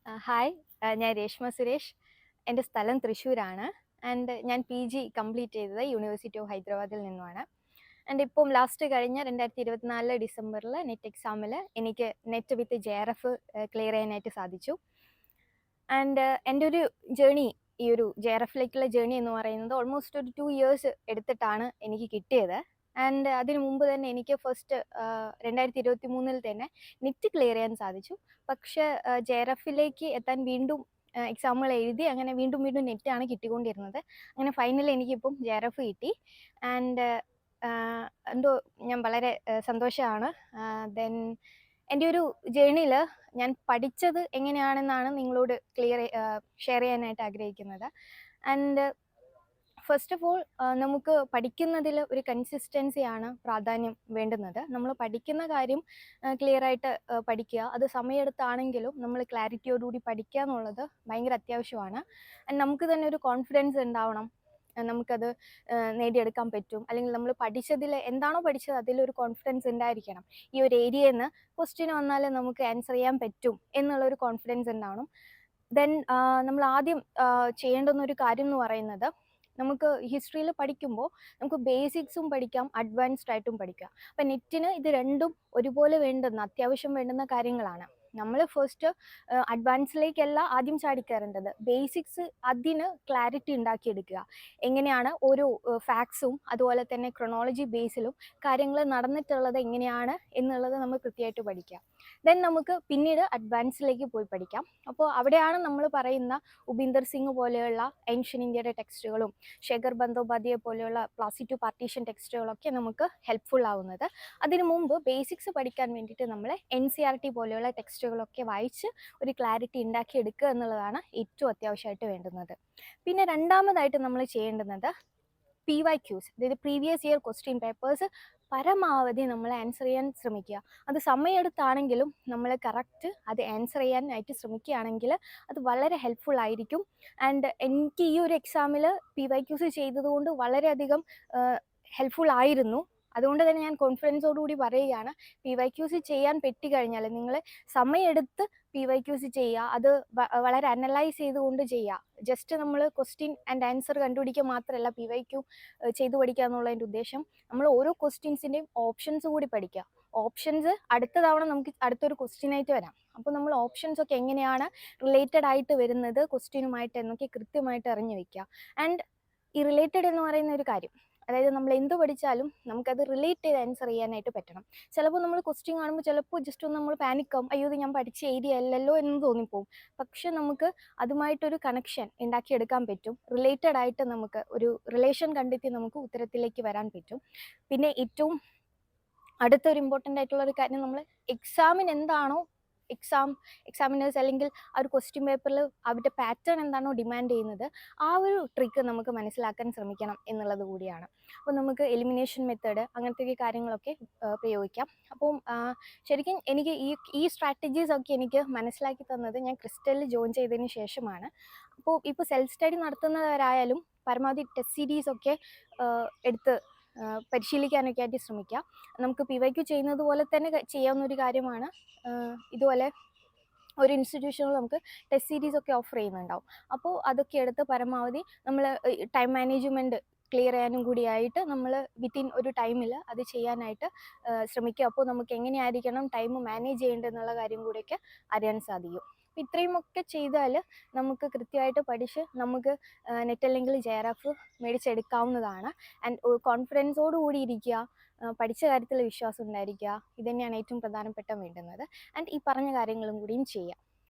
Hi, ഞാൻ രേഷ്മ സുരേഷ്. എൻ്റെ സ്ഥലം തൃശ്ശൂരാണ്. ആൻഡ് ഞാൻ PG കംപ്ലീറ്റ് ചെയ്തത് യൂണിവേഴ്സിറ്റി ഓഫ് ഹൈദരാബാദിൽ നിന്നുമാണ്. ആൻഡ് ഇപ്പം ലാസ്റ്റ് കഴിഞ്ഞ 2024 ഡിസംബറിൽ നെറ്റ് എക്സാമിൽ എനിക്ക് നെറ്റ് വിത്ത് JRF ക്ലിയർ ചെയ്യാനായിട്ട് സാധിച്ചു. ആൻഡ് എൻ്റെ ഒരു ജേണി, ഈ ഒരു JRFിലേക്കുള്ള ജേണി എന്ന് പറയുന്നത് ഓൾമോസ്റ്റ് ഒരു 2 years എടുത്തിട്ടാണ് എനിക്ക് കിട്ടിയത്. ആൻഡ് അതിന് മുമ്പ് തന്നെ എനിക്ക് ഫസ്റ്റ് 2023 തന്നെ നെറ്റ് ക്ലിയർ ചെയ്യാൻ സാധിച്ചു. പക്ഷേ JRFിലേക്ക് എത്താൻ വീണ്ടും എക്സാമുകൾ എഴുതി അങ്ങനെ വീണ്ടും വീണ്ടും നെറ്റാണ് കിട്ടിക്കൊണ്ടിരുന്നത്. അങ്ങനെ ഫൈനലി എനിക്കിപ്പം JRF കിട്ടി. ആൻഡ് എന്തോ ഞാൻ വളരെ സന്തോഷമാണ്. ദെൻ എൻ്റെ ഒരു ജേണിയിൽ ഞാൻ പഠിച്ചത് എങ്ങനെയാണെന്നാണ് നിങ്ങളോട് ഷെയർ ചെയ്യാനായിട്ട് ആഗ്രഹിക്കുന്നത്. ആൻഡ് ഫസ്റ്റ് ഓഫ് ഓൾ നമുക്ക് പഠിക്കുന്നതിൽ ഒരു കൺസിസ്റ്റൻസിയാണ് പ്രാധാന്യം വേണ്ടുന്നത്. നമ്മൾ പഠിക്കുന്ന കാര്യം ക്ലിയറായിട്ട് പഠിക്കുക, അത് സമയമെടുത്താണെങ്കിലും നമ്മൾ ക്ലാരിറ്റിയോടുകൂടി പഠിക്കുക എന്നുള്ളത് ഭയങ്കര അത്യാവശ്യമാണ്. ആൻഡ് നമുക്ക് തന്നെ ഒരു കോൺഫിഡൻസ് ഉണ്ടാവണം, നമുക്കത് നേടിയെടുക്കാൻ പറ്റും. അല്ലെങ്കിൽ നമ്മൾ പഠിച്ചതിൽ എന്താണോ പഠിച്ചത് അതിലൊരു കോൺഫിഡൻസ് ഉണ്ടായിരിക്കണം. ഈ ഒരു ഏരിയയിൽ നിന്ന് ക്വസ്റ്റ്യൻ വന്നാൽ നമുക്ക് ആൻസർ ചെയ്യാൻ പറ്റും എന്നുള്ളൊരു കോൺഫിഡൻസ് ഉണ്ടാവണം. ദെൻ നമ്മൾ ആദ്യം ചെയ്യേണ്ടുന്നൊരു കാര്യം എന്ന് പറയുന്നത്, നമുക്ക് ഹിസ്റ്ററിയിൽ പഠിക്കുമ്പോൾ നമുക്ക് ബേസിക്സും പഠിക്കാം, അഡ്വാൻസ്ഡ് ആയിട്ടും പഠിക്കാം. അപ്പം നെറ്റിന് ഇത് രണ്ടും ഒരുപോലെ വേണ്ടുന്ന, അത്യാവശ്യം വേണ്ടുന്ന കാര്യങ്ങളാണ്. നമ്മൾ ഫസ്റ്റ് അഡ്വാൻസിലേക്കല്ല ആദ്യം ചാടിക്കയറേണ്ടത്. ബേസിക്സ് അതിന് ക്ലാരിറ്റി ഉണ്ടാക്കിയെടുക്കുക. എങ്ങനെയാണ് ഓരോ ഫാക്ട്സും അതുപോലെ തന്നെ ക്രൊണോളജി ബേസിലും കാര്യങ്ങൾ നടന്നിട്ടുള്ളത് എങ്ങനെയാണ് എന്നുള്ളത് നമ്മൾ കൃത്യമായിട്ട് പഠിക്കുക. ദെൻ നമുക്ക് പിന്നീട് അഡ്വാൻസിലേക്ക് പോയി പഠിക്കാം. അപ്പോൾ അവിടെയാണ് നമ്മൾ പറയുന്ന ഉപീന്ദർ സിംഗ് പോലെയുള്ള ഏൻഷ്യൻ ഇന്ത്യയുടെ ടെക്സ്റ്റുകളും ശേഖർ ബന്ദോപാധ്യായ പോലെയുള്ള പ്ലാസി ടു പാർട്ടീഷൻ ടെക്സ്റ്റുകളൊക്കെ നമുക്ക് ഹെൽപ്ഫുൾ ആവുന്നത്. അതിനു മുമ്പ് ബേസിക്സ് പഠിക്കാൻ വേണ്ടിയിട്ട് നമ്മൾ NCERT പോലെയുള്ള ടെക്സ്റ്റുകളൊക്കെ വായിച്ച് ഒരു ക്ലാരിറ്റി ഉണ്ടാക്കിയെടുക്കുക എന്നുള്ളതാണ് ഏറ്റവും അത്യാവശ്യമായിട്ട് വേണ്ടുന്നത്. പിന്നെ രണ്ടാമതായിട്ട് നമ്മൾ ചെയ്യേണ്ടുന്നത് PYQs, അതായത് പ്രീവിയസ് ഇയർ ക്വസ്റ്റ്യൻ പേപ്പേഴ്സ് പരമാവധി നമ്മൾ ആൻസർ ചെയ്യാൻ ശ്രമിക്കുക. അത് സമയമെടുത്താണെങ്കിലും നമ്മൾ കറക്റ്റ് അത് ആൻസർ ചെയ്യാനായിട്ട് ശ്രമിക്കുകയാണെങ്കിൽ അത് വളരെ ഹെൽപ്ഫുൾ ആയിരിക്കും. ആൻഡ് എനിക്ക് ഈ ഒരു എക്സാമിൽ PYQs ചെയ്തതുകൊണ്ട് വളരെയധികം ഹെൽപ്ഫുൾ ആയിരുന്നു. അതുകൊണ്ട് തന്നെ ഞാൻ കോൺഫിഡൻസോടുകൂടി പറയുകയാണ്, PYQs ചെയ്യാൻ പറ്റിക്കഴിഞ്ഞാൽ നിങ്ങൾ സമയമെടുത്ത് PYQs ചെയ്യുക. അത് വളരെ അനലൈസ് ചെയ്തുകൊണ്ട് ചെയ്യുക. ജസ്റ്റ് നമ്മൾ ക്വസ്റ്റ്യൻ ആൻഡ് ആൻസർ കണ്ടുപിടിക്കുക മാത്രമല്ല PYQ ചെയ്തു പഠിക്കുക എന്നുള്ളതിൻ്റെ ഉദ്ദേശം. നമ്മൾ ഓരോ ക്വസ്റ്റ്യൻസിൻ്റെയും ഓപ്ഷൻസ് കൂടി പഠിക്കുക. ഓപ്ഷൻസ് അടുത്ത തവണ നമുക്ക് അടുത്തൊരു ക്വസ്റ്റ്യനായിട്ട് വരാം. അപ്പോൾ നമ്മൾ ഓപ്ഷൻസ് ഒക്കെ എങ്ങനെയാണ് റിലേറ്റഡ് ആയിട്ട് വരുന്നത് ക്വസ്റ്റ്യനുമായിട്ട് എന്നൊക്കെ കൃത്യമായിട്ട് അറിഞ്ഞു വയ്ക്കുക. ആൻഡ് ഈ റിലേറ്റഡ് എന്ന് പറയുന്ന ഒരു കാര്യം, അതായത് നമ്മൾ എന്ത് പഠിച്ചാലും നമുക്കത് റിലേറ്റ് ചെയ്ത് ആൻസർ ചെയ്യാനായിട്ട് പറ്റണം. ചിലപ്പോൾ നമ്മൾ ക്വസ്റ്റ്യൻ കാണുമ്പോൾ ചിലപ്പോൾ ജസ്റ്റ് ഒന്ന് നമ്മൾ പാനിക്കാവും, അയ്യോ ഇത് ഞാൻ പഠിച്ച ഏരിയ അല്ലല്ലോ എന്ന് തോന്നിപ്പോവും. പക്ഷെ നമുക്ക് അതുമായിട്ടൊരു കണക്ഷൻ ഉണ്ടാക്കിയെടുക്കാൻ പറ്റും. റിലേറ്റഡ് ആയിട്ട് നമുക്ക് ഒരു റിലേഷൻ കണ്ടെത്തി നമുക്ക് ഉത്തരത്തിലേക്ക് വരാൻ പറ്റും. പിന്നെ ഏറ്റവും അടുത്തൊരു ഇമ്പോർട്ടൻ്റ് ആയിട്ടുള്ള ഒരു കാര്യം, നമ്മൾ എക്സാമിന് എന്താണോ എക്സാമിനേഴ്സ് അല്ലെങ്കിൽ ആ ഒരു ക്വസ്റ്റ്യൻ പേപ്പറിൽ അവരുടെ പാറ്റേൺ എന്താണോ ഡിമാൻഡ് ചെയ്യുന്നത്, ആ ഒരു ട്രിക്ക് നമുക്ക് മനസ്സിലാക്കാൻ ശ്രമിക്കണം എന്നുള്ളത് കൂടിയാണ്. അപ്പോൾ നമുക്ക് എലിമിനേഷൻ മെത്തേഡ് അങ്ങനത്തെ കാര്യങ്ങളൊക്കെ പ്രയോഗിക്കാം. അപ്പം ശരിക്കും എനിക്ക് ഈ സ്ട്രാറ്റജീസ് ഒക്കെ എനിക്ക് മനസ്സിലാക്കി തന്നത് ഞാൻ ക്രിസ്റ്റലിൽ ജോയിൻ ചെയ്തതിന് ശേഷമാണ്. അപ്പോൾ ഇപ്പോൾ സെൽഫ് സ്റ്റഡി നടത്തുന്നവരായാലും പരമാവധി ടെസ്റ്റ് സീരീസ് ഒക്കെ എടുത്ത് പരിശീലിക്കാനൊക്കെ ആയിട്ട് ശ്രമിക്കുക. നമുക്ക് PYQ ചെയ്യുന്നത് പോലെ തന്നെ ചെയ്യാവുന്ന ഒരു കാര്യമാണ്. ഇതുപോലെ ഒരു ഇൻസ്റ്റിറ്റ്യൂഷനിൽ നമുക്ക് ടെസ്റ്റ് സീരീസ് ഒക്കെ ഓഫർ ചെയ്യുന്നുണ്ടാവും. അപ്പോൾ അതൊക്കെ എടുത്ത് പരമാവധി നമ്മൾ ടൈം മാനേജ്മെൻറ്റ് ക്ലിയർ ചെയ്യാനും കൂടിയായിട്ട് നമ്മൾ വിത്തിൻ ഒരു ടൈമിൽ അത് ചെയ്യാനായിട്ട് ശ്രമിക്കുക. അപ്പോൾ നമുക്ക് എങ്ങനെയായിരിക്കണം ടൈം മാനേജ് ചെയ്യേണ്ടതെന്നുള്ള കാര്യം കൂടിയൊക്കെ അറിയാൻ സാധിക്കും. അപ്പോൾ ഇത്രയുമൊക്കെ ചെയ്താൽ നമുക്ക് കൃത്യമായിട്ട് പഠിച്ച് നമുക്ക് നെറ്റ് അല്ലെങ്കിൽ JRF മേടിച്ചെടുക്കാവുന്നതാണ്. ആൻഡ് കോൺഫിഡൻസോടു കൂടി ഇരിക്കുക, പഠിച്ച കാര്യത്തിൽ വിശ്വാസം ഉണ്ടായിരിക്കുക. ഇത് തന്നെയാണ് ഏറ്റവും പ്രധാനപ്പെട്ട വേണ്ടുന്നത്. ആൻഡ് ഈ പറഞ്ഞ കാര്യങ്ങളും കൂടിയും ചെയ്യുക.